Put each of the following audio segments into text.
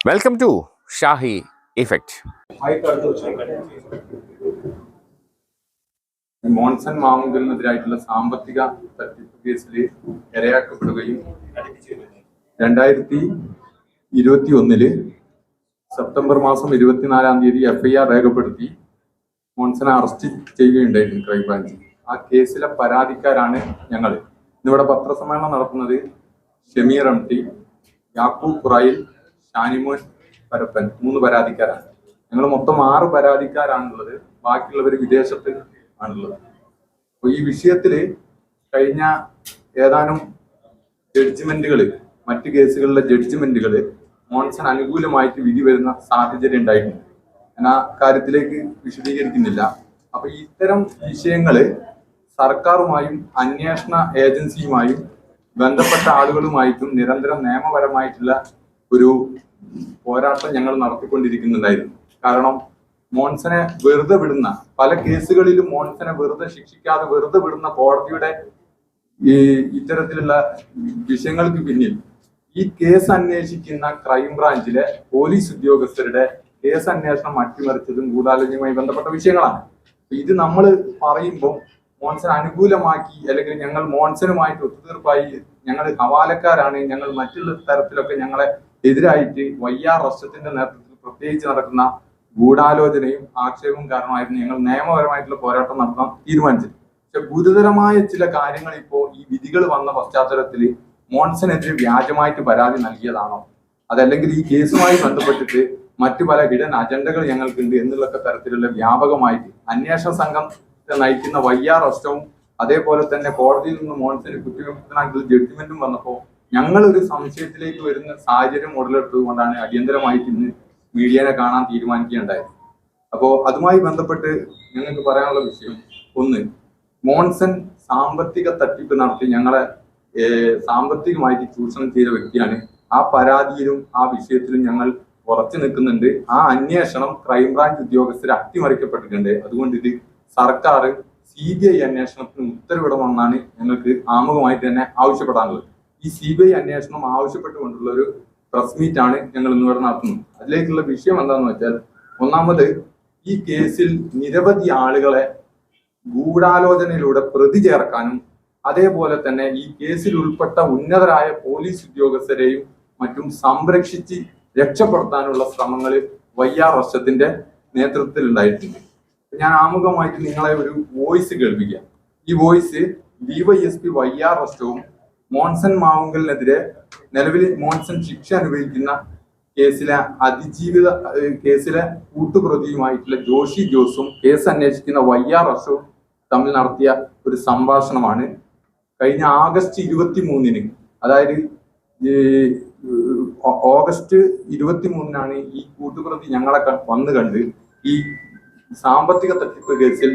Welcome to Shahi effect. Monson മാവുങ്കലിനെതിരായിട്ടുള്ള സാമ്പത്തിക തട്ടിപ്പ് കേസിൽ ഇരയാക്കപ്പെടുകയും 2021 സെപ്റ്റംബർ മാസം 24-ാം തീയതി FIR രേഖപ്പെടുത്തി മോൺസനെ അറസ്റ്റ് ചെയ്യുകയുണ്ടായിരുന്നു ക്രൈംബ്രാഞ്ച്. ആ കേസിലെ പരാതിക്കാരാണ് ഞങ്ങൾ. ഇന്നിവിടെ പത്രസമ്മേളനം നടത്തുന്നത് ഷമീർ MT, യാക്കൂബ് ഖുറൈൽ, ഷാനിമോൻ പരപ്പൻ, 3 പരാതിക്കാരാണ്. ഞങ്ങൾ മൊത്തം 6 പരാതിക്കാരാണുള്ളത്. ബാക്കിയുള്ളവർ വിദേശത്ത് ആണുള്ളത്. അപ്പൊ ഈ വിഷയത്തില് കഴിഞ്ഞ ഏതാനും ജഡ്ജ്മെന്റുകള്, മറ്റു കേസുകളിലെ ജഡ്ജ്മെന്റുകള് മോൺസൺ അനുകൂലമായിട്ട് വിധി വരുന്ന സാഹചര്യം ഉണ്ടായിട്ടുണ്ട്. ഞാൻ ആ കാര്യത്തിലേക്ക് വിശദീകരിക്കുന്നില്ല. അപ്പൊ ഇത്തരം വിഷയങ്ങള് സർക്കാരുമായും അന്വേഷണ ഏജൻസിയുമായും ബന്ധപ്പെട്ട ആളുകളുമായിട്ടും നിരന്തരം നിയമപരമായിട്ടുള്ള ഒരു പോരാട്ടം ഞങ്ങൾ നടത്തിക്കൊണ്ടിരിക്കുന്നുണ്ടായിരുന്നു. കാരണം മോൺസനെ വെറുതെ വിടുന്ന പല കേസുകളിലും മോൺസനെ വെറുതെ ശിക്ഷിക്കാതെ വെറുതെ വിടുന്ന കോടതിയുടെ ഇത്തരത്തിലുള്ള വിഷയങ്ങൾക്ക് പിന്നിൽ ഈ കേസ് അന്വേഷിക്കുന്ന ക്രൈംബ്രാഞ്ചിലെ പോലീസ് ഉദ്യോഗസ്ഥരുടെ കേസ് അന്വേഷണം അട്ടിമറിച്ചതും ഗൂഢാലോചനയുമായി ബന്ധപ്പെട്ട വിഷയങ്ങളാണ്. ഇത് നമ്മൾ പറയുമ്പോൾ മോൺസൺ അനുകൂലമാക്കി അല്ലെങ്കിൽ ഞങ്ങൾ മോൺസനുമായിട്ട് ഒത്തുതീർപ്പായി ഞങ്ങൾ ഹവാലക്കാരാണ്, ഞങ്ങൾ മറ്റുള്ള തരത്തിലൊക്കെ ഞങ്ങളെ എതിരായിട്ട് YR റസ്റ്റത്തിന്റെ നേതൃത്വത്തിൽ പ്രത്യേകിച്ച് നടക്കുന്ന ഗൂഢാലോചനയും ആക്ഷേപവും കാരണമായിരുന്നു ഞങ്ങൾ നിയമപരമായിട്ടുള്ള പോരാട്ടം നടത്താൻ തീരുമാനിച്ചത്. പക്ഷെ ഗുരുതരമായ ചില കാര്യങ്ങൾ ഇപ്പോൾ ഈ വിധികൾ വന്ന പശ്ചാത്തലത്തിൽ മോൺസനെതിരെ വ്യാജമായിട്ട് പരാതി നൽകിയതാണോ, അതല്ലെങ്കിൽ ഈ കേസുമായി ബന്ധപ്പെട്ടിട്ട് മറ്റു പല ഹിഡൻ അജണ്ടകൾ ഞങ്ങൾക്കുണ്ട് എന്നുള്ള തരത്തിലുള്ള വ്യാപകമായിട്ട് അന്വേഷണ സംഘം നയിക്കുന്ന YR റസ്റ്റവും അതേപോലെ തന്നെ കോടതിയിൽ നിന്ന് മോൺസന് കുറ്റവിമുക്തനായിട്ടുള്ള ജഡ്ജ്മെന്റും വന്നപ്പോൾ ഞങ്ങൾ ഒരു സംശയത്തിലേക്ക് വരുന്ന സാഹചര്യം ഉടലെടുത്തത് കൊണ്ടാണ് അടിയന്തരമായിട്ട് ഇന്ന് മീഡിയനെ കാണാൻ തീരുമാനിക്കുകയുണ്ടായത്. അപ്പോൾ അതുമായി ബന്ധപ്പെട്ട് ഞങ്ങൾക്ക് പറയാനുള്ള വിഷയം, ഒന്ന്, മോൺസൺ സാമ്പത്തിക തട്ടിപ്പ് നടത്തി ഞങ്ങളെ സാമ്പത്തികമായിട്ട് ചൂഷണം ചെയ്ത വ്യക്തിയാണ്. ആ പരാതിയിലും ആ വിഷയത്തിലും ഞങ്ങൾ ഉറച്ചു നിൽക്കുന്നുണ്ട്. ആ അന്വേഷണം ക്രൈംബ്രാഞ്ച് ഉദ്യോഗസ്ഥർ അട്ടിമറിക്കപ്പെട്ടിട്ടുണ്ട്. അതുകൊണ്ട് ഇത് സർക്കാർ CBI അന്വേഷണത്തിന് ഉത്തരവിടണമെന്നാണ് ഞങ്ങൾക്ക് ആമുഖമായിട്ട് തന്നെ ആവശ്യപ്പെടാനുള്ളത്. ഈ CBI അന്വേഷണം ആവശ്യപ്പെട്ടുകൊണ്ടുള്ള ഒരു പ്രസ് മീറ്റ് ആണ് ഞങ്ങൾ ഇന്നിവിടെ നടത്തുന്നത്. അതിലേക്കുള്ള വിഷയം എന്താണെന്ന് വെച്ചാൽ, ഒന്നാമത് ഈ കേസിൽ നിരവധി ആളുകളെ ഗൂഢാലോചനയിലൂടെ പ്രതി ചേർക്കാനും അതേപോലെ തന്നെ ഈ കേസിൽ ഉൾപ്പെട്ട ഉന്നതരായ പോലീസ് ഉദ്യോഗസ്ഥരെയും മറ്റും സംരക്ഷിച്ച് രക്ഷപ്പെടുത്താനുള്ള ശ്രമങ്ങൾ YR റസ്റ്റത്തിന്റെ നേതൃത്വത്തിൽ ഉണ്ടായിട്ടുണ്ട്. ഞാൻ ആമുഖമായിട്ട് നിങ്ങളെ ഒരു വോയിസ് കേൾപ്പിക്കാം. ഈ വോയിസ് DYSP YR റസ്റ്റവും മോൺസൺ മാവുങ്കലിനെതിരെ നിലവിൽ മോൺസൺ ശിക്ഷ അനുഭവിക്കുന്ന കേസിലെ കൂട്ടുപ്രതിയുമായിട്ടുള്ള ജോഷി ജോസും കേസ് അന്വേഷിക്കുന്ന YR റസ്റ്റവും തമ്മിൽ നടത്തിയ ഒരു സംഭാഷണമാണ്. കഴിഞ്ഞ ആഗസ്റ്റ് 23-ന്, അതായത് ഓഗസ്റ്റ് 23-നാണ് ഈ കൂട്ടുപ്രതി ഞങ്ങളെ വന്ന് കണ്ട് ഈ സാമ്പത്തിക തട്ടിപ്പ് കേസിൽ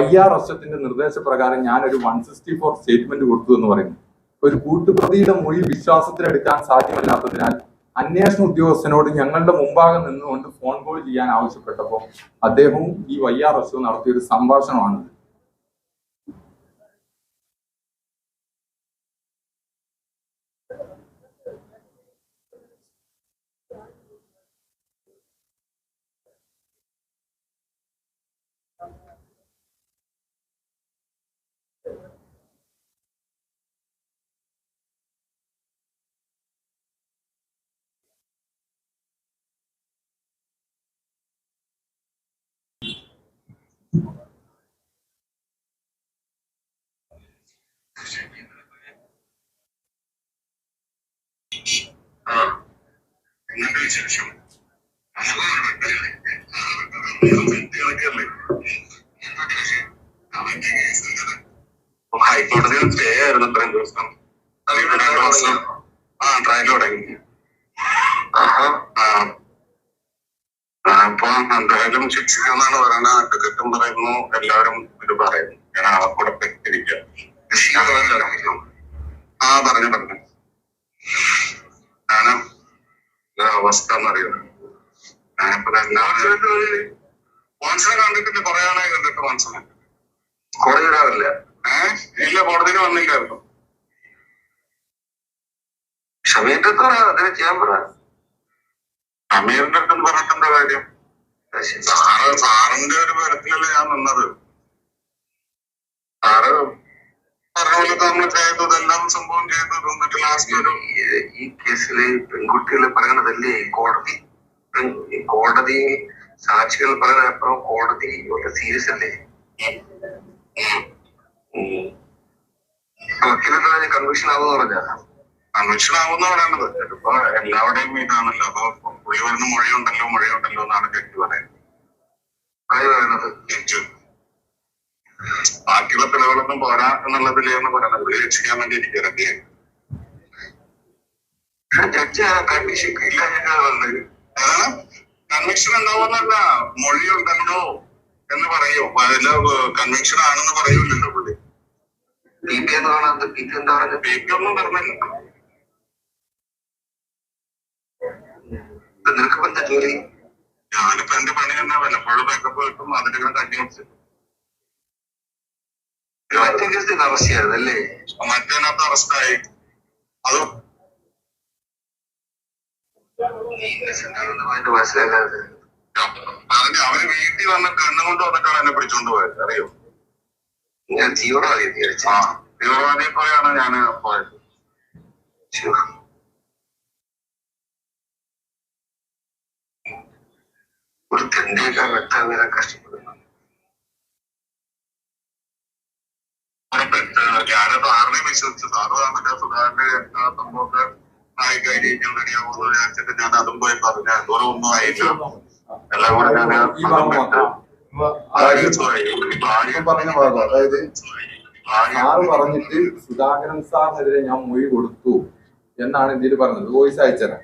YR റസ്റ്റത്തിന്റെ നിർദ്ദേശപ്രകാരം ഞാനൊരു 164 സ്റ്റേറ്റ്മെന്റ് കൊടുത്തു എന്ന് പറയുന്നു. ഒരു കൂട്ടുപ്രതിയുടെ മൊഴി വിശ്വാസത്തിലെടുക്കാൻ സാധ്യമല്ലാത്തതിനാൽ അന്വേഷണ ഉദ്യോഗസ്ഥനോട് ഞങ്ങളുടെ മുമ്പാകെ നിന്നുകൊണ്ട് ഫോൺ കോൾ ചെയ്യാൻ ആവശ്യപ്പെട്ടപ്പോൾ അദ്ദേഹവും ഈ YR റസ്റ്റവും നടത്തിയ ഒരു സംഭാഷണമാണ്. ഹൈക്കോടതിയിൽ സ്റ്റേ ആയിരുന്നു ഇത്രയും ദിവസം. ട്രയൽ തുടങ്ങി. അപ്പൊ എന്തായാലും ശിക്ഷിക്കുമെന്നാണ് പറയുന്നത്. അഡ്വക്കറ്റും പറയുന്നു, എല്ലാവരും ഇത് പറയുന്നു. ഞാൻ ആ കൂടെ ഇരിക്കുക. പറഞ്ഞു ഞാനും അവസ്ഥ എന്നറിയാം. ഞാനിപ്പോ എല്ലാവരും മോൺസനെ കണ്ടിട്ടില്ല, കുറെ ആളായി കണ്ടിട്ട്. മോൺസനെ കുറെ ഇടാറില്ല. ഇല്ല, കോടതിയിൽ വന്നില്ലായിരുന്നു. ഷമീന്റെ ചെയ്യാൻ പറ. അമീറിന്റെ അടുത്ത് പറഞ്ഞിട്ടെന്താ കാര്യം? സാറിന്റെ ഒരു ബലത്തിലല്ലേ ഞാൻ നിന്നത്. സാറ് പറഞ്ഞ പോലെ നമ്മൾ ചെയ്തു, ഇതെല്ലാം സംഭവം ചെയ്തു. എന്നിട്ട് ലാസ്റ്റ് ഒരു ഈ കേസില് പെൺകുട്ടികളെ പറയണതല്ലേ കോടതി. ഈ കോടതി സാക്ഷികൾ പറയുന്നപ്പുറം കോടതി വളരെ സീരിയസ് അല്ലേ? വക്കീലെന്താ കൺവിക്ഷൻ ആവുന്ന പറഞ്ഞ കൺവിക്ഷൻ ആവുന്ന പറയണത്. ഇപ്പൊ എല്ലാവരുടെയും ഇതാണല്ലോ. അപ്പൊ പുള്ളി പറയുന്ന മൊഴിയുണ്ടല്ലോ എന്നാണ് ജഡ്ജി പറയുന്നത്. പറയുന്നത് ജഡ്ജ് ബാക്കിയുള്ള തെളിവുകളൊന്നും പോരാ എന്നുള്ളതിലാണ് പറയുന്നത്. പുള്ളി രക്ഷിക്കാൻ വേണ്ടി ഇരിക്കുക. ജഡ്ജ് കൺവിക്ഷൻ ഇല്ല വന്നത്. കൺവിക്ഷൻ ഉണ്ടാവുന്നല്ല, മൊഴിയുണ്ടല്ലോ എന്ന് പറയൂ. അതില് കൺവിക്ഷൻ ആണെന്ന് പറയൂലല്ലോ പുള്ളി. പി പി എന്ന് കാണാത്ത പി പി എന്താ പറയുക? പി പി ഒന്നും പറഞ്ഞില്ല. നിനക്കിപ്പോ എന്താ ജോലി? ഞാനിപ്പോ എന്റെ പണി തന്നെ വല്ലപ്പോഴും മേക്കപ്പ് കിട്ടും, അതിനൊക്കെ തട്ടി വെച്ചു. മറ്റേ കേസിൽ അറസ്റ്റ് ചെയ്തല്ലേ? മറ്റേനകത്ത് അറസ്റ്റായി. അത് മനസ്സിലാക്കാതെ അവര് വീട്ടിൽ വന്ന കണ്ണുകൊണ്ട് വന്നിട്ടാണ് എന്നെ പിടിച്ചോണ്ട് പോയത്. അറിയോ? ഞാൻ തീവ്രവാദിയെ തീവ്രവാദിയെ പോയാണ് ഞാൻ പോയത്. ഒരു തെണ്ടിയൊക്കെ വെട്ടാൻ വരാൻ കഷ്ടപ്പെടുന്നു. ഞാനത് ആറിനെ വിശ്വസിച്ചു. സാറ് പറഞ്ഞ സുധാകരന്റെ സംഭവമൊക്കെ ആയി കഴിഞ്ഞാൽ റെഡിയാവുമെന്ന് വിചാരിച്ചിട്ട് ഞാൻ അതും പോയി പറഞ്ഞു. അതുപോലെ ഒന്നും ആയില്ല. എല്ലാം കൂടെ ഞാൻ പറഞ്ഞ ഭാഗം, അതായത് സാറ് പറഞ്ഞിട്ട് സുധാകരൻ സാറിനെതിരെ ഞാൻ മൊഴി കൊടുത്തു എന്നാണ് ഇതിൽ പറഞ്ഞത്. വോയിസ് അയച്ചത്.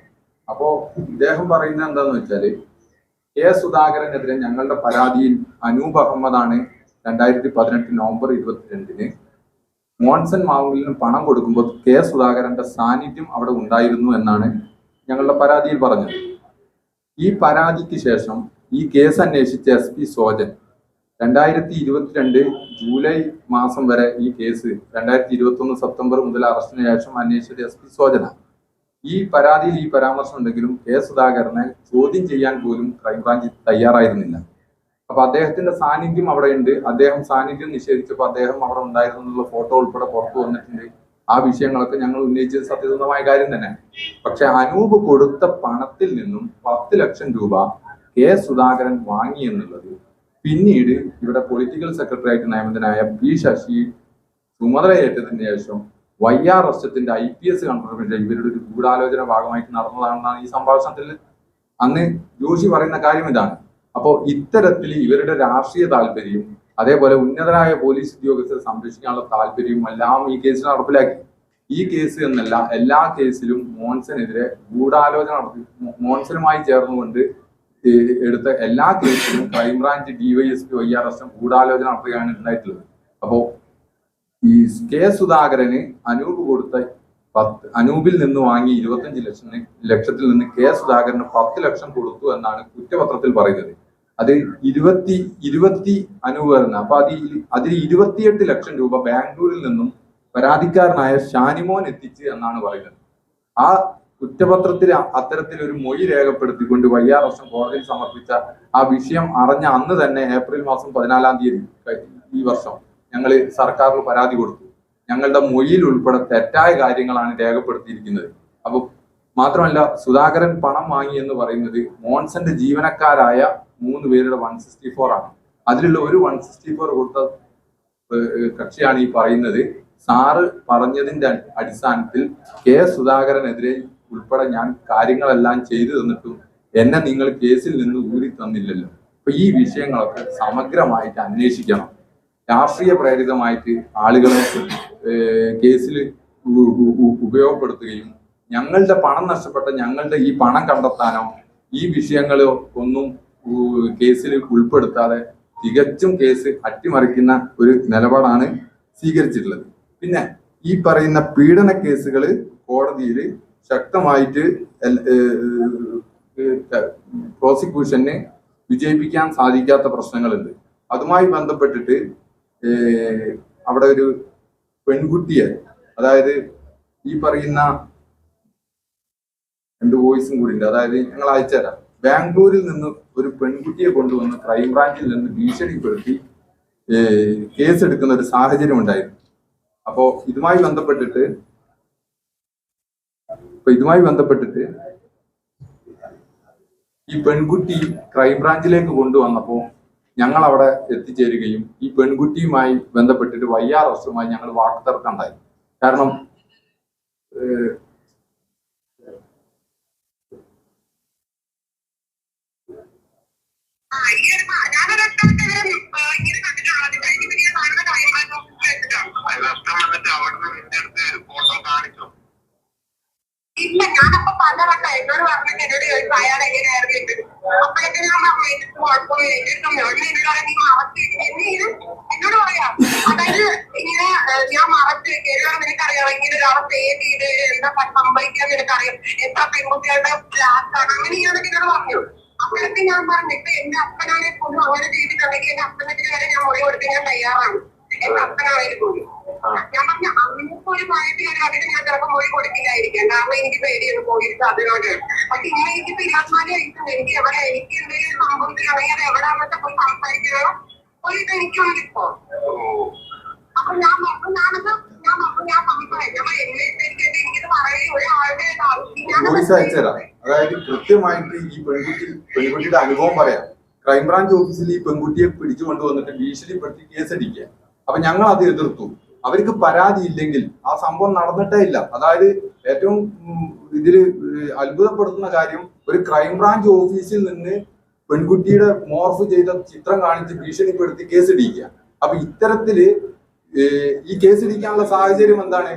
അപ്പോ ഇദ്ദേഹം പറയുന്നത് എന്താന്ന് വെച്ചാല്, കെ സുധാകരനെതിരെ ഞങ്ങളുടെ പരാതിയിൽ അനൂപ് അഹമ്മദാണ് 2018 നവംബർ 22 മോൺസൺ മാവുങ്കലിന് പണം കൊടുക്കുമ്പോൾ കെ സുധാകരന്റെ സാന്നിധ്യം അവിടെ ഉണ്ടായിരുന്നു എന്നാണ് ഞങ്ങളുടെ പരാതിയിൽ പറഞ്ഞത്. ഈ പരാതിക്ക് ശേഷം ഈ കേസ് അന്വേഷിച്ച SP സോജൻ 2022 ജൂലൈ മാസം വരെ ഈ കേസ് 2021 സെപ്റ്റംബർ മുതൽ അറസ്റ്റിന് ശേഷം അന്വേഷിച്ചത് SP സോജന. ഈ പരാതിയിൽ ഈ പരാമർശം ഉണ്ടെങ്കിലും കെ സുധാകരനെ ചോദ്യം ചെയ്യാൻ പോലും ക്രൈംബ്രാഞ്ച് തയ്യാറായിരുന്നില്ല. അപ്പൊ അദ്ദേഹത്തിന്റെ സാന്നിധ്യം അവിടെ ഉണ്ട്. അദ്ദേഹം സാന്നിധ്യം നിഷേധിച്ചപ്പോൾ അദ്ദേഹം അവിടെ ഉണ്ടായിരുന്നു എന്നുള്ള ഫോട്ടോ ഉൾപ്പെടെ പുറത്തു വന്നിട്ടുണ്ട്. ആ വിഷയങ്ങളൊക്കെ ഞങ്ങൾ ഉന്നയിച്ചത് സത്യസന്ധമായ കാര്യം തന്നെ. പക്ഷെ അനൂപ് കൊടുത്ത പണത്തിൽ നിന്നും 10 ലക്ഷം രൂപ കെ സുധാകരൻ വാങ്ങി എന്നുള്ളത് പിന്നീട് ഇവിടെ പൊളിറ്റിക്കൽ സെക്രട്ടറി ആയിട്ട് നിയമിതനായ പി ശശി ചുമതലയേറ്റതിന് ശേഷം YR അറസ്റ്റത്തിന്റെ IPS കൺഫർമേഷൻ ഇവരുടെ ഒരു ഗൂഢാലോചന ഭാഗമായിട്ട് നടന്നതാണെന്നാണ് ഈ സംഭാഷണത്തിൽ അന്ന് ജോഷി പറയുന്ന കാര്യം ഇതാണ്. അപ്പോൾ ഇത്തരത്തിൽ ഇവരുടെ രാഷ്ട്രീയ താല്പര്യവും അതേപോലെ ഉന്നതരായ പോലീസ് ഉദ്യോഗസ്ഥരെ സംരക്ഷിക്കാനുള്ള താല്പര്യവും എല്ലാം ഈ കേസിൽ നടപ്പിലാക്കി. ഈ കേസ് എന്നല്ല, എല്ലാ കേസിലും മോൺസനെതിരെ ഗൂഢാലോചന നടത്തി. മോൺസനുമായി ചേർന്നുകൊണ്ട് എടുത്ത എല്ലാ കേസിലും ക്രൈംബ്രാഞ്ച് DYSP YR അറസ്റ്റും ഗൂഢാലോചന നടത്തുകയാണ് ഉണ്ടായിട്ടുള്ളത്. അപ്പോ ഈ കെ സുധാകരന് അനൂപ് കൊടുത്ത അനൂപിൽ നിന്ന് വാങ്ങി 25 ലക്ഷത്തിൽ നിന്ന് കെ സുധാകരന് 10 ലക്ഷം കൊടുത്തു എന്നാണ് കുറ്റപത്രത്തിൽ പറയുന്നത്. അത് 20 അനൂപ് വരുന്നത്. അപ്പൊ അതിൽ 28 ലക്ഷം രൂപ ബാംഗ്ലൂരിൽ നിന്നും പരാതിക്കാരനായ ഷാനിമോൻ എത്തിച്ച് എന്നാണ് പറയുന്നത്. ആ കുറ്റപത്രത്തിൽ അത്തരത്തിൽ ഒരു മൊഴി രേഖപ്പെടുത്തിക്കൊണ്ട് YR അറസ്റ്റ് കോടതിയിൽ സമർപ്പിച്ച ആ വിഷയം അറിഞ്ഞ അന്ന് തന്നെ ഏപ്രിൽ മാസം 14-ാം തീയതി ഈ വർഷം ഞങ്ങൾ സർക്കാരിൽ പരാതി കൊടുത്തു. ഞങ്ങളുടെ മൊഴിയിൽ ഉൾപ്പെടെ തെറ്റായ കാര്യങ്ങളാണ് രേഖപ്പെടുത്തിയിരിക്കുന്നത്. അപ്പൊ മാത്രമല്ല, സുധാകരൻ പണം വാങ്ങി എന്ന് പറയുന്നത് മോൺസന്റെ ജീവനക്കാരായ 3 പേരുടെ 164 ആണ്. അതിലുള്ള ഒരു 164 കൊടുത്ത കക്ഷിയാണ് ഈ പറയുന്നത്. സാറ് പറഞ്ഞതിന്റെ അടിസ്ഥാനത്തിൽ കെ സുധാകരനെതിരെ ഉൾപ്പെടെ ഞാൻ കാര്യങ്ങളെല്ലാം ചെയ്തു തന്നിട്ടും എന്നെ നിങ്ങൾ കേസിൽ നിന്ന് ഊരി തന്നില്ലല്ലോ. അപ്പൊ ഈ വിഷയങ്ങളൊക്കെ സമഗ്രമായിട്ട് അന്വേഷിക്കണം. രാഷ്ട്രീയ പ്രേരിതമായിട്ട് ആളുകളെ കേസിൽ ഉപയോഗപ്പെടുത്തുകയും ഞങ്ങളുടെ പണം നഷ്ടപ്പെട്ട ഞങ്ങളുടെ ഈ പണം കണ്ടെത്താനോ ഈ വിഷയങ്ങൾ ഒന്നും കേസിൽ ഉൾപ്പെടുത്താതെ തികച്ചും കേസ് അട്ടിമറിക്കുന്ന ഒരു നിലപാടാണ് സ്വീകരിച്ചിട്ടുള്ളത്. പിന്നെ ഈ പറയുന്ന പീഡന കേസുകൾ കോടതിയിൽ ശക്തമായിട്ട് പ്രോസിക്യൂഷന് വിജയിപ്പിക്കാൻ സാധിക്കാത്ത പ്രശ്നങ്ങളുണ്ട്. അതുമായി ബന്ധപ്പെട്ടിട്ട് അവിടെ ഒരു പെൺകുട്ടിയെ, അതായത് ഈ പറയുന്ന 2 വോയിസും കൂടി ഉണ്ട്. അതായത് ഞങ്ങൾ അയച്ചുതരാം. ബാംഗ്ലൂരിൽ നിന്ന് ഒരു പെൺകുട്ടിയെ കൊണ്ടുവന്ന് ക്രൈംബ്രാഞ്ചിൽ നിന്ന് ഭീഷണിപ്പെടുത്തി കേസ് എടുക്കുന്ന ഒരു സാഹചര്യം ഉണ്ടായിരുന്നു. അപ്പോ ഇതുമായി ബന്ധപ്പെട്ടിട്ട് ഈ പെൺകുട്ടി ക്രൈംബ്രാഞ്ചിലേക്ക് കൊണ്ടുവന്നപ്പോ ഞങ്ങൾ അവിടെ എത്തിച്ചേരുകയും ഈ പെൺകുട്ടിയുമായി ബന്ധപ്പെട്ടിട്ട് YRSമായി ഞങ്ങൾ വാക്കുതർക്കം ഉണ്ടായി. കാരണം ഇല്ല, ഞാനപ്പോ പലവട്ടം എന്നോട് പറഞ്ഞിട്ട് എന്നോട് ചോദിച്ചു അയാൾ എങ്ങനെയായിരുന്നു. അപ്പോഴൊക്കെ ഞാൻ പറഞ്ഞു എനിക്ക് കുഴപ്പമില്ല, എന്നോട് പറയാം. അതായത് ഇങ്ങനെ ഞാൻ മറച്ചു വെക്കുക, നിനക്കറിയാം ഇങ്ങനെ ഒരാളെ പേര് ചെയ്ത് എന്താ സംഭവിക്കാൻ നിനക്കറിയാം, എത്ര പെൺകുട്ടികളുടെ ഫ്ലാറ്റാണ്, അങ്ങനെ ഞാനൊക്കെ എന്നോട് പറഞ്ഞു. അപ്പോഴൊക്കെ ഞാൻ പറഞ്ഞു ഇപ്പൊ എന്റെ അപ്പനാണെ പോലും അങ്ങനെ ചെയ്തിട്ടുണ്ടെങ്കിൽ എന്റെ അപ്പനെതിരെ വരെ ഞാൻ മൊഴി കൊടുക്കാൻ ഞാൻ തയ്യാറാണ്. എന്റെ അപ്പനാണെങ്കിൽ പോലും ഞാൻ പറഞ്ഞ അന്നത്തെ ഒരു പ്രായത്തിൽ അതിന് ഞാൻ ചിലപ്പോൾ മൊഴി കൊടുക്കില്ലായിരിക്കാം. കാരണം എനിക്ക് പേടിയൊന്നും പോയിട്ട് അതിനോട്. പക്ഷെ ഇങ്ങനെ എനിക്കിപ്പോ 24 വയസ്സുണ്ട്. എനിക്ക് എന്തെങ്കിലും സംഭവത്തിലാണെങ്കിൽ അത് എവിടെയാണെന്നൊക്കെ പോയി സംസാരിക്കണോ ഒരു ഇത് എനിക്കുണ്ട് ഇപ്പോ. അപ്പൊ ഞാൻ സംസാരിക്കും. എനിക്കിത് പറയാൻ ഒരാളുടെ അയച്ചുതരാം. അതായത് കൃത്യമായിട്ട് ഈ പെൺകുട്ടിയുടെ അനുഭവം പറയാം. ക്രൈംബ്രാഞ്ച് ഓഫീസിൽ ഈ പെൺകുട്ടിയെ പിടിച്ചു കൊണ്ടുവന്നിട്ട് ഭീഷണിപ്പെടുത്തി കേസടിക്കുക. അപ്പൊ ഞങ്ങൾ അത് എതിർത്തു. അവർക്ക് പരാതി ഇല്ലെങ്കിൽ ആ സംഭവം നടന്നിട്ടേ ഇല്ല. അതായത് ഏറ്റവും ഇതില് അത്ഭുതപ്പെടുത്തുന്ന കാര്യം, ഒരു ക്രൈംബ്രാഞ്ച് ഓഫീസിൽ നിന്ന് പെൺകുട്ടിയുടെ മോർഫ് ചെയ്ത ചിത്രം കാണിച്ച് ഭീഷണിപ്പെടുത്തി കേസിടിക്കുക. അപ്പൊ ഇത്തരത്തില് ഈ കേസിടിക്കാനുള്ള സാഹചര്യം എന്താണ്?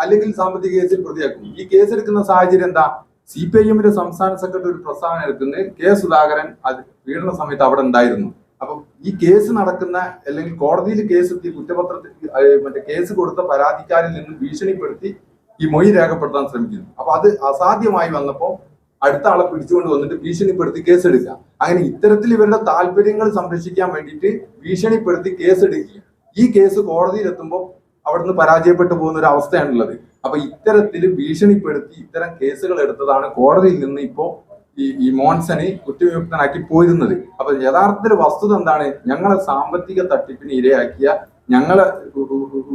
അല്ലെങ്കിൽ സാമ്പത്തിക കേസിൽ പ്രതിയാക്കും. ഈ കേസെടുക്കുന്ന സാഹചര്യം എന്താ? CPIMന്റെ സംസ്ഥാന സെക്രട്ടറി ഒരു പ്രസ്താവന എടുക്കുന്നത് K. സുധാകരൻ അത് പീഡന സമയത്ത് അവിടെ ഉണ്ടായിരുന്നു. അപ്പൊ ഈ കേസ് നടക്കുന്ന അല്ലെങ്കിൽ കോടതിയിൽ കേസ് എത്തി കുറ്റപത്രത്തിൽ കേസ് കൊടുത്ത പരാതിക്കാരിൽ നിന്ന് ഭീഷണിപ്പെടുത്തി ഈ മൊഴി രേഖപ്പെടുത്താൻ ശ്രമിക്കുന്നു. അപ്പൊ അത് അസാധ്യമായി വന്നപ്പോൾ അടുത്ത ആളെ പിടിച്ചുകൊണ്ട് വന്നിട്ട് ഭീഷണിപ്പെടുത്തി കേസെടുക്കുക. അങ്ങനെ ഇത്തരത്തിൽ ഇവരുടെ താല്പര്യങ്ങൾ സംരക്ഷിക്കാൻ വേണ്ടിയിട്ട് ഭീഷണിപ്പെടുത്തി കേസെടുക്കുക. ഈ കേസ് കോടതിയിൽ എത്തുമ്പോൾ അവിടുന്ന് പരാജയപ്പെട്ടു പോകുന്ന ഒരു അവസ്ഥയാണുള്ളത്. അപ്പൊ ഇത്തരത്തിൽ ഭീഷണിപ്പെടുത്തി ഇത്തരം കേസുകൾ എടുത്തതാണ് കോടതിയിൽ നിന്ന് ഇപ്പോ ഈ മോൻസനെ കുറ്റവിമുക്തനാക്കി പോയിരുന്നത്. അപ്പൊ യഥാർത്ഥത്തിൽ വസ്തുത എന്താണ്? ഞങ്ങളെ സാമ്പത്തിക തട്ടിപ്പിന് ഇരയാക്കിയ ഞങ്ങളെ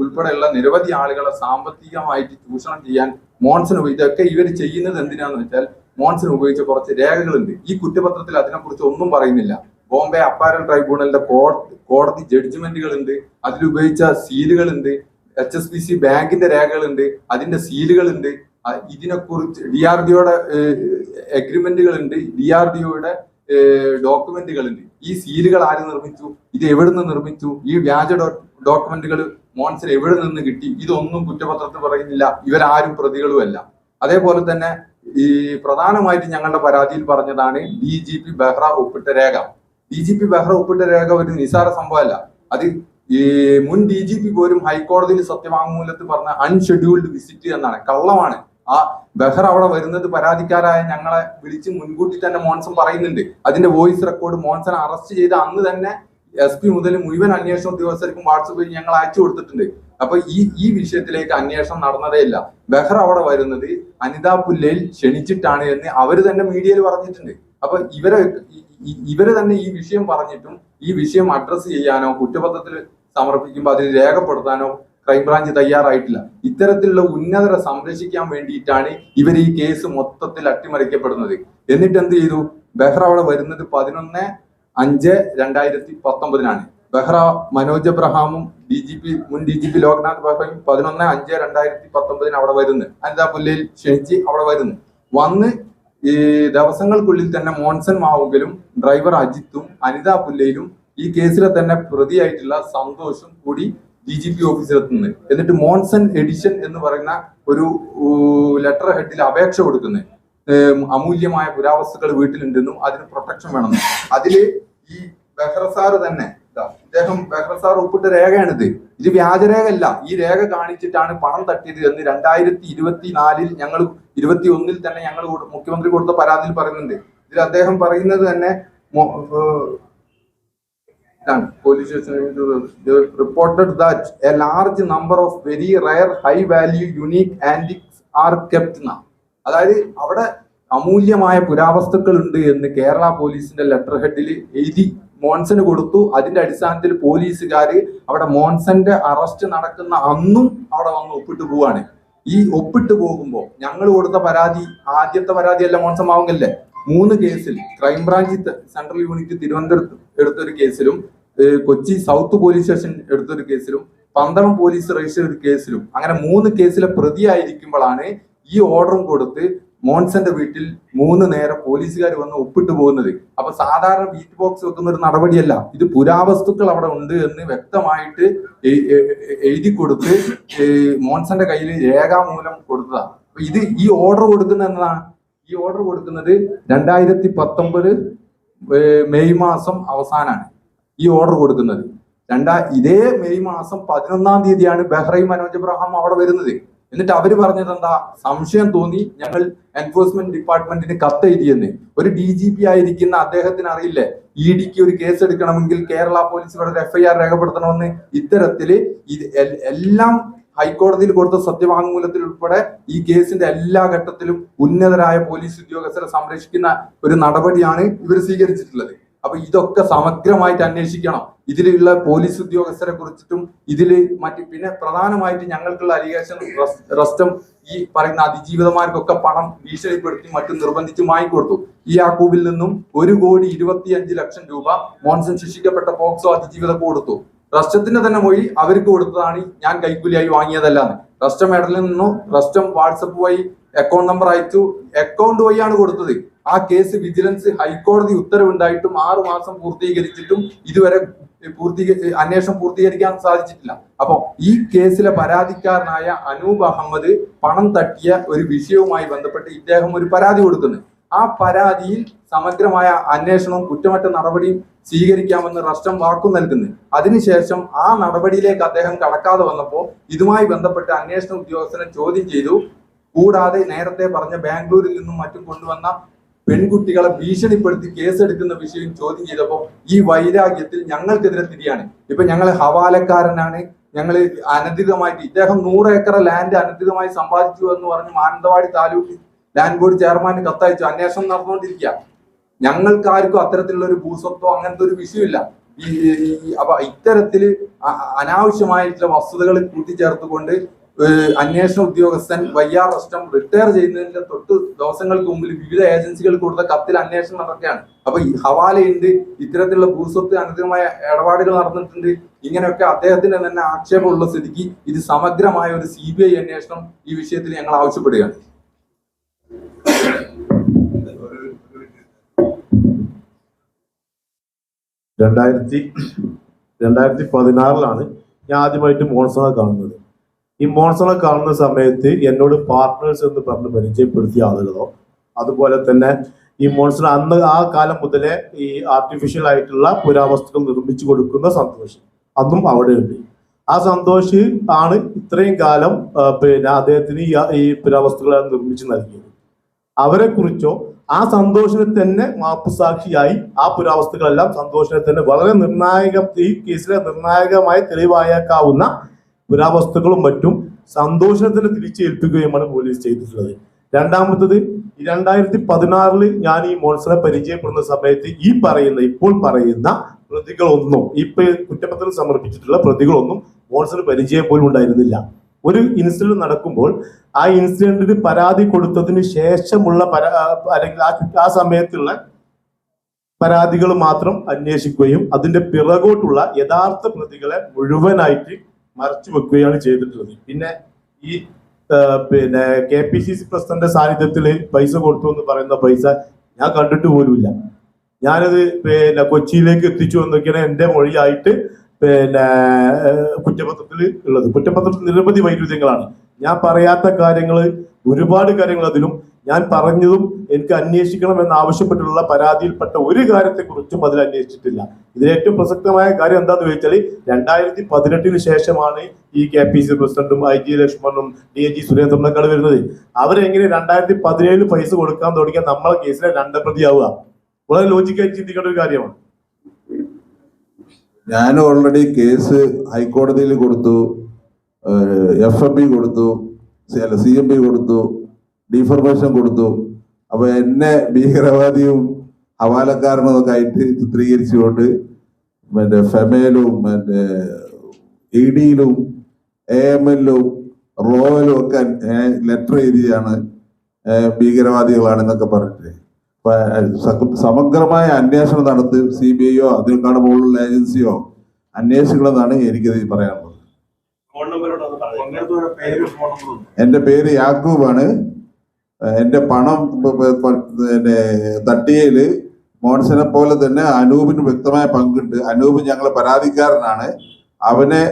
ഉൾപ്പെടെയുള്ള നിരവധി ആളുകളെ സാമ്പത്തികമായിട്ട് ചൂഷണം ചെയ്യാൻ മോൺസൺ ഇതൊക്കെ ഇവർ ചെയ്യുന്നത് എന്തിനാന്ന് വെച്ചാൽ മോൺസൺ ഉപയോഗിച്ച കുറച്ച് രേഖകളുണ്ട്. ഈ കുറ്റപത്രത്തിൽ അതിനെക്കുറിച്ച് ഒന്നും പറയുന്നില്ല. ബോംബെ അപ്പാരൽ ട്രൈബ്യൂണലിന്റെ കോടതി ജഡ്ജ്മെന്റുകളുണ്ട്, അതിലുപയോഗിച്ച സീലുകളുണ്ട്, HSBC ബാങ്കിന്റെ രേഖകളുണ്ട്, അതിന്റെ സീലുകളുണ്ട്, ഇതിനെക്കുറിച്ച് DRDOയുടെ എഗ്രിമെന്റുകളുണ്ട്, DRDOയുടെ ഡോക്യുമെന്റുകളുണ്ട്. ഈ സീലുകൾ ആര് നിർമ്മിച്ചു? ഇത് എവിടെ നിന്ന് നിർമ്മിച്ചു? ഈ വ്യാജ ഡോക്യുമെന്റുകൾ മോൺസൺ എവിടെ നിന്ന് കിട്ടി? ഇതൊന്നും കുറ്റപത്രത്തിൽ പറയുന്നില്ല. ഇവരാരും പ്രതികളുമല്ല. അതേപോലെ തന്നെ ഈ പ്രധാനമായിട്ട് ഞങ്ങളുടെ പരാതിയിൽ പറഞ്ഞതാണ് DGP ബെഹ്റ ഒപ്പിട്ട രേഖ. DGP ബെഹ്റ ഒപ്പിട്ട രേഖ ഒരു നിസാര സംഭവമല്ല. അത് ഈ മുൻ DGP പോലും ഹൈക്കോടതിയിൽ സത്യവാങ്മൂലത്തിൽ പറഞ്ഞ അൺഷെഡ്യൂൾഡ് വിസിറ്റ് എന്നാണ്. കള്ളമാണ്. ആ ബെഹ്റ അവിടെ വരുന്നത് പരാതിക്കാരായ ഞങ്ങളെ വിളിച്ച് മുൻകൂട്ടി തന്നെ മോൺസൺ പറയുന്നുണ്ട്. അതിന്റെ വോയിസ് റെക്കോർഡ് മോൺസൺ അറസ്റ്റ് ചെയ്ത അന്ന് തന്നെ SP മുതൽ മുഴുവൻ അന്വേഷണ ഉദ്യോഗസ്ഥർക്കും വാട്സപ്പിൽ ഞങ്ങൾ അയച്ചു കൊടുത്തിട്ടുണ്ട്. അപ്പൊ ഈ വിഷയത്തിലേക്ക് അന്വേഷണം നടന്നതേ ഇല്ല. ബെഹ്റ അവിടെ വരുന്നത് അനിത പുല്ലയിൽ ക്ഷണിച്ചിട്ടാണ് എന്ന് അവര് തന്നെ മീഡിയയിൽ പറഞ്ഞിട്ടുണ്ട്. അപ്പൊ ഇവര് തന്നെ ഈ വിഷയം പറഞ്ഞിട്ടും ഈ വിഷയം അഡ്രസ് ചെയ്യാനോ കുറ്റപത്രത്തിൽ സമർപ്പിക്കുമ്പോൾ അതിൽ രേഖപ്പെടുത്താനോ ക്രൈംബ്രാഞ്ച് തയ്യാറായിട്ടില്ല. ഇത്തരത്തിലുള്ള ഉന്നതരെ സംരക്ഷിക്കാൻ വേണ്ടിയിട്ടാണ് ഇവർ ഈ കേസ് മൊത്തത്തിൽ അട്ടിമറിക്കപ്പെടുന്നത്. എന്നിട്ട് എന്ത് ചെയ്തു? ബെഹ്റ അവിടെ വരുന്നത് 11/5/2019 ബെഹ്റ മനോജ് എബ്രഹാമും മുൻ DGP ലോക്നാഥ് ബെഹ്റയും 11/5/2019 അവിടെ വരുന്നു. അനിത പുല്ലയിൽ ക്ഷണിച്ച് അവിടെ വന്ന് ഈ ദിവസങ്ങൾക്കുള്ളിൽ തന്നെ മോൺസൺ മാവുങ്കലും ഡ്രൈവർ അജിത്തും അനിത പുല്ലയിലും ഈ കേസിലെ തന്നെ പ്രതിയായിട്ടുള്ള സന്തോഷും കൂടി DGP ഓഫീസിലെത്തുന്നത്. എന്നിട്ട് മോൺസൺ എഡിഷൻ എന്ന് പറയുന്ന ഒരു ലെറ്റർ ഹെഡിൽ അപേക്ഷ കൊടുക്കുന്നത്, അമൂല്യമായ പുരാവസ്തുക്കൾ വീട്ടിലുണ്ടെന്നും അതിന് പ്രൊട്ടക്ഷൻ വേണമെന്നും. അതില് ഈ ബെഹ്റ സാറ് തന്നെ ബെഹ്റ സാർ ഒപ്പിട്ട രേഖയാണിത്. ഇത് വ്യാജരേഖ അല്ല. ഈ രേഖ കാണിച്ചിട്ടാണ് പണം തട്ടിയത് എന്ന് 2024 ഞങ്ങൾ 21 തന്നെ ഞങ്ങൾ മുഖ്യമന്ത്രി കൊടുത്ത പരാതിയിൽ പറയുന്നുണ്ട്. ഇതിൽ അദ്ദേഹം പറയുന്നത് തന്നെ police station reported that a large number of very rare high value unique antiques are kept. അതായത് അവിടെ അമൂല്യമായ പുരാവസ്തുക്കൾ ഉണ്ട് എന്ന് കേരള പോലീസിന്റെ ലെറ്റർ ഹെഡിൽ എഴുതി മോൻസന് കൊടുത്തു. അതിന്റെ അടിസ്ഥാനത്തിൽ പോലീസുകാര് അവിടെ മോൻസന്റെ അറസ്റ്റ് നടക്കുന്ന അന്നും അവിടെ വന്ന് ഒപ്പിട്ട് പോവാണ്. ഈ ഒപ്പിട്ട് പോകുമ്പോൾ ഞങ്ങൾ കൊടുത്ത പരാതി ആദ്യത്തെ പരാതിയല്ല മോൻസൻ മാവുങ്കലിന്റെ 3 കേസിൽ ക്രൈംബ്രാഞ്ച് സെൻട്രൽ യൂണിറ്റ് തിരുവനന്തപുരത്ത് എടുത്തൊരു കേസിലും കൊച്ചി സൗത്ത് പോലീസ് സ്റ്റേഷൻ എടുത്തൊരു കേസിലും പന്തളം പോലീസ് രജിസ്റ്റർ ഒരു കേസിലും അങ്ങനെ 3 കേസിലെ പ്രതിയായിരിക്കുമ്പോഴാണ് ഈ ഓർഡറും കൊടുത്ത് മോൻസന്റെ വീട്ടിൽ 3 നേരം പോലീസുകാർ വന്ന് ഒപ്പിട്ട് പോകുന്നത്. അപ്പൊ സാധാരണ ബീറ്റ് ബോക്സ് വെക്കുന്ന ഒരു നടപടിയല്ല, ഇത് പുരാവസ്തുക്കൾ അവിടെ ഉണ്ട് എന്ന് വ്യക്തമായിട്ട് എഴുതി കൊടുത്ത് മോൻസന്റെ കയ്യിൽ രേഖാമൂലം കൊടുത്തതാണ്. അപ്പൊ ഈ ഓർഡർ കൊടുക്കുന്നത് എന്നതാണ്, ഈ ഓർഡർ കൊടുക്കുന്നത് 2019 മെയ് മാസം അവസാനമാണ് ഈ ഓർഡർ കൊടുക്കുന്നത്. ഇതേ മെയ് മാസം 11-ാം തീയതിയാണ് ബഹ്റൈൻ മനോജ് എബ്രഹാം അവിടെ വരുന്നത്. എന്നിട്ട് അവര് പറഞ്ഞത് എന്താ, സംശയം തോന്നി ഞങ്ങൾ എൻഫോഴ്സ്മെന്റ് ഡിപ്പാർട്ട്മെന്റിന് കത്ത് എഴുതിയെന്ന്. ഒരു DGP ആയിരിക്കുന്ന അദ്ദേഹത്തിന് അറിയില്ലേ EDക്ക് ഒരു കേസ് എടുക്കണമെങ്കിൽ കേരള പോലീസ് ഇവിടെ ഒരു FIR രേഖപ്പെടുത്തണമെന്ന്. ഇത്തരത്തില് എല്ലാം ഹൈക്കോടതിയിൽ കൊടുത്ത സത്യവാങ്മൂലത്തിൽ ഉൾപ്പെടെ ഈ കേസിന്റെ എല്ലാ ഘട്ടത്തിലും ഉന്നതരായ പോലീസ് ഉദ്യോഗസ്ഥരെ സംരക്ഷിക്കുന്ന ഒരു നടപടിയാണ് ഇവർ സ്വീകരിച്ചിട്ടുള്ളത്. അപ്പൊ ഇതൊക്കെ സമഗ്രമായിട്ട് അന്വേഷിക്കണം. ഇതിലുള്ള പോലീസ് ഉദ്യോഗസ്ഥരെ കുറിച്ചിട്ടും ഇതില് പിന്നെ പ്രധാനമായിട്ട് ഞങ്ങൾക്കുള്ള അലിഗേഷൻ റസ്റ്റം ഈ പറയുന്ന അതിജീവിതമാർക്കൊക്കെ പണം ഭീഷണിപ്പെടുത്തി മറ്റും നിർബന്ധിച്ച് വാങ്ങിക്കൊടുത്തു. ഈ യാക്കൂബിൽ നിന്നും 1,25,00,000 രൂപ മോൻസൺ ശിക്ഷിക്കപ്പെട്ട പോക്സോ അതിജീവിതക്ക് കൊടുത്തു. റസ്റ്റത്തിന്റെ തന്നെ മൊഴി അവർക്ക് കൊടുത്തതാണ്, ഞാൻ കൈക്കൂലിയായി വാങ്ങിയതല്ലാന്ന്. റസ്റ്റം മെഡലിൽ നിന്നും റസ്റ്റം വാട്സപ്പ് വഴി അക്കൗണ്ട് നമ്പർ അയച്ചു, അക്കൗണ്ട് വഴിയാണ് കൊടുത്തത്. ആ കേസ് വിജിലൻസ് ഹൈക്കോടതി ഉത്തരവുണ്ടായിട്ടും 6 മാസം പൂർത്തീകരിച്ചിട്ടും ഇതുവരെ അന്വേഷണം പൂർത്തീകരിക്കാൻ സാധിച്ചിട്ടില്ല. അപ്പൊ ഈ കേസിലെ പരാതിക്കാരനായ അനൂപ് അഹമ്മദ് പണം തട്ടിയ ഒരു വിഷയവുമായി ബന്ധപ്പെട്ട് ഇദ്ദേഹം ഒരു പരാതി കൊടുക്കുന്നു. ആ പരാതിയിൽ സമഗ്രമായ അന്വേഷണവും കുറ്റമറ്റ നടപടിയും സ്വീകരിക്കാമെന്ന് റസ്റ്റം വാക്കു നൽകുന്നു. അതിനുശേഷം ആ നടപടിയിലേക്ക് അദ്ദേഹം കടക്കാതെ വന്നപ്പോൾ ഇതുമായി ബന്ധപ്പെട്ട് അന്വേഷണ ഉദ്യോഗസ്ഥനെ ചോദ്യം ചെയ്തു. കൂടാതെ നേരത്തെ പറഞ്ഞ ബാംഗ്ലൂരിൽ നിന്നും മറ്റും കൊണ്ടുവന്ന പെൺകുട്ടികളെ ഭീഷണിപ്പെടുത്തി കേസെടുക്കുന്ന വിഷയം ചോദ്യം ചെയ്തപ്പോൾ ഈ വൈരാഗ്യത്തിൽ ഞങ്ങൾക്കെതിരെ തിരിയാണ്. ഇപ്പൊ ഞങ്ങൾ ഹവാലക്കാരനാണ്, ഞങ്ങൾ അനധികൃതമായിട്ട് ഇദ്ദേഹം 100 ഏക്കർ ലാൻഡ് അനധികമായി സമ്പാദിച്ചു എന്ന് പറഞ്ഞ് മാനന്തവാടി താലൂക്ക് ലാൻഡ് ബോർഡ് ചെയർമാന് കത്തയച്ചു. അന്വേഷണം നടന്നുകൊണ്ടിരിക്കുക. ഞങ്ങൾക്കാർക്കും അത്തരത്തിലുള്ള ഒരു ഭൂസ്വത്തോ അങ്ങനത്തെ ഒരു വിഷയമില്ല. അപ്പൊ ഇത്തരത്തില് അനാവശ്യമായിട്ടുള്ള വസ്തുതകൾ കൂട്ടിച്ചേർത്തുകൊണ്ട് അന്വേഷണ ഉദ്യോഗസ്ഥൻ YR റസ്റ്റം റിട്ടയർ ചെയ്യുന്നതിന്റെ തൊട്ട് ദിവസങ്ങൾക്ക് മുമ്പിൽ വിവിധ ഏജൻസികൾ കൊടുത്ത കത്തിൽ അന്വേഷണം നടക്കുകയാണ്. അപ്പൊ ഈ ഹവാലയുണ്ട്, ഇത്തരത്തിലുള്ള ഭൂസ്വത്ത് അനധികമായ ഇടപാടുകൾ നടന്നിട്ടുണ്ട്. ഇങ്ങനെയൊക്കെ അദ്ദേഹത്തിന് തന്നെ ആക്ഷേപമുള്ള സ്ഥിതിക്ക് ഇത് സമഗ്രമായ ഒരു CBI അന്വേഷണം ഈ വിഷയത്തിൽ ഞങ്ങൾ ആവശ്യപ്പെടുകയാണ്. രണ്ടായിരത്തി 2016 ഞാൻ ആദ്യമായിട്ട് മോൺസണെ കാണുന്നത്. ഈ മോൺസണെ കാണുന്ന സമയത്ത് എന്നോട് പാർട്ട്നേഴ്സ് എന്ന് പറഞ്ഞ് പരിചയപ്പെടുത്തിയ ആളുകളോ അതുപോലെ തന്നെ ഈ മോൺസൺ അന്ന് ആ കാലം മുതലേ ഈ ആർട്ടിഫിഷ്യൽ ആയിട്ടുള്ള പുരാവസ്തുക്കൾ നിർമ്മിച്ചു കൊടുക്കുന്ന സന്തോഷ് അന്നും അവിടെ ഉണ്ട്. ആ സന്തോഷ് ആണ് ഇത്രയും കാലം അദ്ദേഹത്തിന് ഈ പുരാവസ്തുക്കളെ നിർമ്മിച്ചു നൽകിയത്. അവരെ കുറിച്ചോ ആ സന്തോഷിനെ തന്നെ മാപ്പുസാക്ഷിയായി ആ പുരാവസ്തുക്കളെല്ലാം സന്തോഷിനെ തന്നെ വളരെ ഈ കേസിലെ നിർണായകമായി തെളിവായേക്കാവുന്ന പുരാവസ്തുക്കളും മറ്റും സന്തോഷിനെ തന്നെ തിരിച്ചേൽപ്പിക്കുകയുമാണ് പോലീസ് ചെയ്തിട്ടുള്ളത്. രണ്ടാമത്തത് 2016 ഞാൻ ഈ മോൺസനെ പരിചയപ്പെടുന്ന സമയത്ത് ഇപ്പോൾ പറയുന്ന പ്രതികളൊന്നും കുറ്റപത്രം സമർപ്പിച്ചിട്ടുള്ള പ്രതികളൊന്നും മോൺസന് പരിചയം പോലും ഉണ്ടായിരുന്നില്ല. ഒരു ഇൻസിഡന്റ് നടക്കുമ്പോൾ ആ ഇൻസിഡന്റിന് പരാതി കൊടുത്തതിന് ശേഷമുള്ള അല്ലെങ്കിൽ ആ സമയത്തുള്ള പരാതികൾ മാത്രം അന്വേഷിക്കുകയും അതിന്റെ പിറകോട്ടുള്ള യഥാർത്ഥ പ്രതികളെ മുഴുവനായിട്ട് മറച്ചു വെക്കുകയാണ് ചെയ്തിട്ടുള്ളത്. പിന്നെ ഈ KPCC പ്രസിഡന്റ് സാന്നിധ്യത്തിൽ പൈസ കൊടുത്തു എന്ന് പറയുന്ന പൈസ ഞാൻ കണ്ടിട്ട് പോലുമില്ല. ഞാനത് കൊച്ചിയിലേക്ക് എത്തിച്ചു എന്നൊക്കെയാണ് എൻ്റെ മൊഴിയായിട്ട് കുറ്റപത്രത്തിൽ ഉള്ളത്. കുറ്റപത്രത്തിൽ നിരവധി വൈരുദ്ധ്യങ്ങളാണ്. ഞാൻ പറയാത്ത കാര്യങ്ങൾ, ഒരുപാട് കാര്യങ്ങൾ അതിലും ഞാൻ പറഞ്ഞതും എനിക്ക് അന്വേഷിക്കണമെന്ന് ആവശ്യപ്പെട്ടുള്ള പരാതിയിൽപ്പെട്ട ഒരു കാര്യത്തെക്കുറിച്ചും അതിൽ അന്വേഷിച്ചിട്ടില്ല. ഇതിൽ ഏറ്റവും പ്രസക്തമായ കാര്യം എന്താണെന്ന് ചോദിച്ചാൽ 2018 ശേഷമാണ് ഈ KPCC പ്രസിഡന്റും IG ലക്ഷ്മണും DIG സുരേന്ദ്രനൊക്കെ വരുന്നത്. അവരെങ്ങനെ 2017 പൈസ കൊടുക്കാൻ തുടങ്ങിയ നമ്മളെ കേസിലെ 2 പ്രതിയാവുക വളരെ ലോജിക്കായിട്ട് ചിന്തിക്കേണ്ട ഒരു കാര്യമാണ്. ഞാൻ ഓൾറെഡി കേസ് ഹൈക്കോടതിയിൽ കൊടുത്തു, FMB കൊടുത്തു, CMB കൊടുത്തു, ഡിഫർമേഷൻ കൊടുത്തു. അപ്പൊ എന്നെ ഭീകരവാദിയും ഹവാലക്കാരനും ഒക്കെ ആയിട്ട് ചിത്രീകരിച്ചുകൊണ്ട് മറ്റേ ഫെമയിലും മറ്റേ ഇഡിയിലും AML-ലും റോയിലും ഒക്കെ ലെറ്റർ എഴുതിയാണ് ഭീകരവാദികളാണെന്നൊക്കെ പറഞ്ഞിട്ട്. സമഗ്രമായ അന്വേഷണം നടത്തി CBI-യോ അതിനേക്കാൾ മുകളിലുള്ള ഏജൻസിയോ അന്വേഷിക്കണമെന്നാണ് എനിക്കിത് പറയാനുള്ളത്. എൻ്റെ പേര് യാക്കൂബാണ്. എൻ്റെ പണം തട്ടിയയില് മോൺസനെ പോലെ തന്നെ അനൂപിന് വ്യക്തമായ പങ്കുണ്ട്. അനൂപ് ഞങ്ങളെ പരാതിക്കാരനാണ്. അവനെ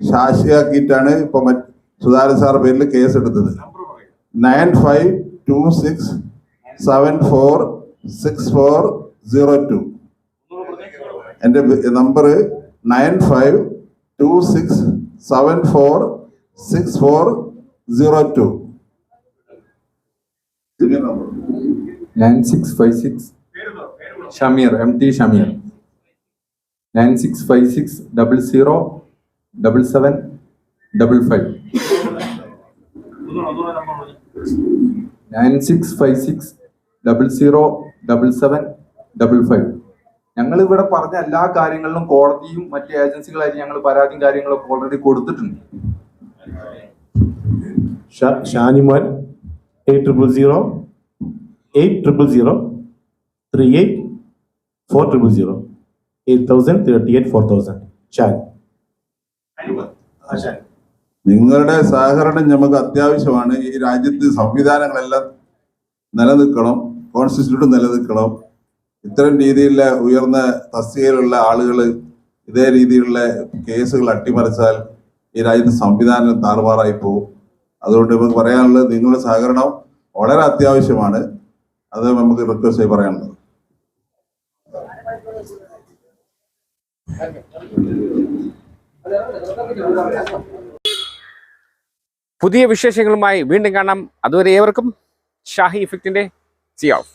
സാക്ഷിയാക്കിയിട്ടാണ് ഇപ്പൊ സുധാകരൻ സാർ പേരിൽ കേസ് എടുത്തത്. 9526746402. എൻ്റെ നമ്പർ 9526746402. 9656 ഷമീർ, MT ഷമീർ. 9656007755. 9656007755. ഞങ്ങൾ ഇവിടെ പറഞ്ഞ എല്ലാ കാര്യങ്ങളിലും കോടതിയും മറ്റ് ഏജൻസികളായിട്ട് ഞങ്ങൾ പരാതിയും കാര്യങ്ങളൊക്കെ ഓൾറെഡി കൊടുത്തിട്ടുണ്ട്. ഷാനിമാൻ 8000 8038 4000 ഷാൻ. നിങ്ങളുടെ സഹകരണം നമുക്ക് അത്യാവശ്യമാണ്. ഈ രാജ്യത്ത് സംവിധാനങ്ങളെല്ലാം നിലനിൽക്കണം, കോൺസ്റ്റിറ്റ്യൂട്ട് നിലനിൽക്കണം. ഇത്തരം രീതിയിലുള്ള ഉയർന്ന തസ്തികയിലുള്ള ആളുകൾ ഇതേ രീതിയിലുള്ള കേസുകൾ അട്ടിമറിച്ചാൽ ഈ രാജ്യത്തെ സംവിധാനം താറുമാറായി പോകും. അതുകൊണ്ട് നമുക്ക് പറയാനുള്ളത് നിങ്ങളുടെ സഹകരണം വളരെ അത്യാവശ്യമാണ്. അത് നമുക്ക് റിക്വസ്റ്റ് ചെയ്ത് പറയാനുള്ളത്. പുതിയ വിശേഷങ്ങളുമായി വീണ്ടും കാണാം. അതുവരെ ഏവർക്കും ഷാഹി ഇഫക്റ്റിന്റെ സി ഓഫ്.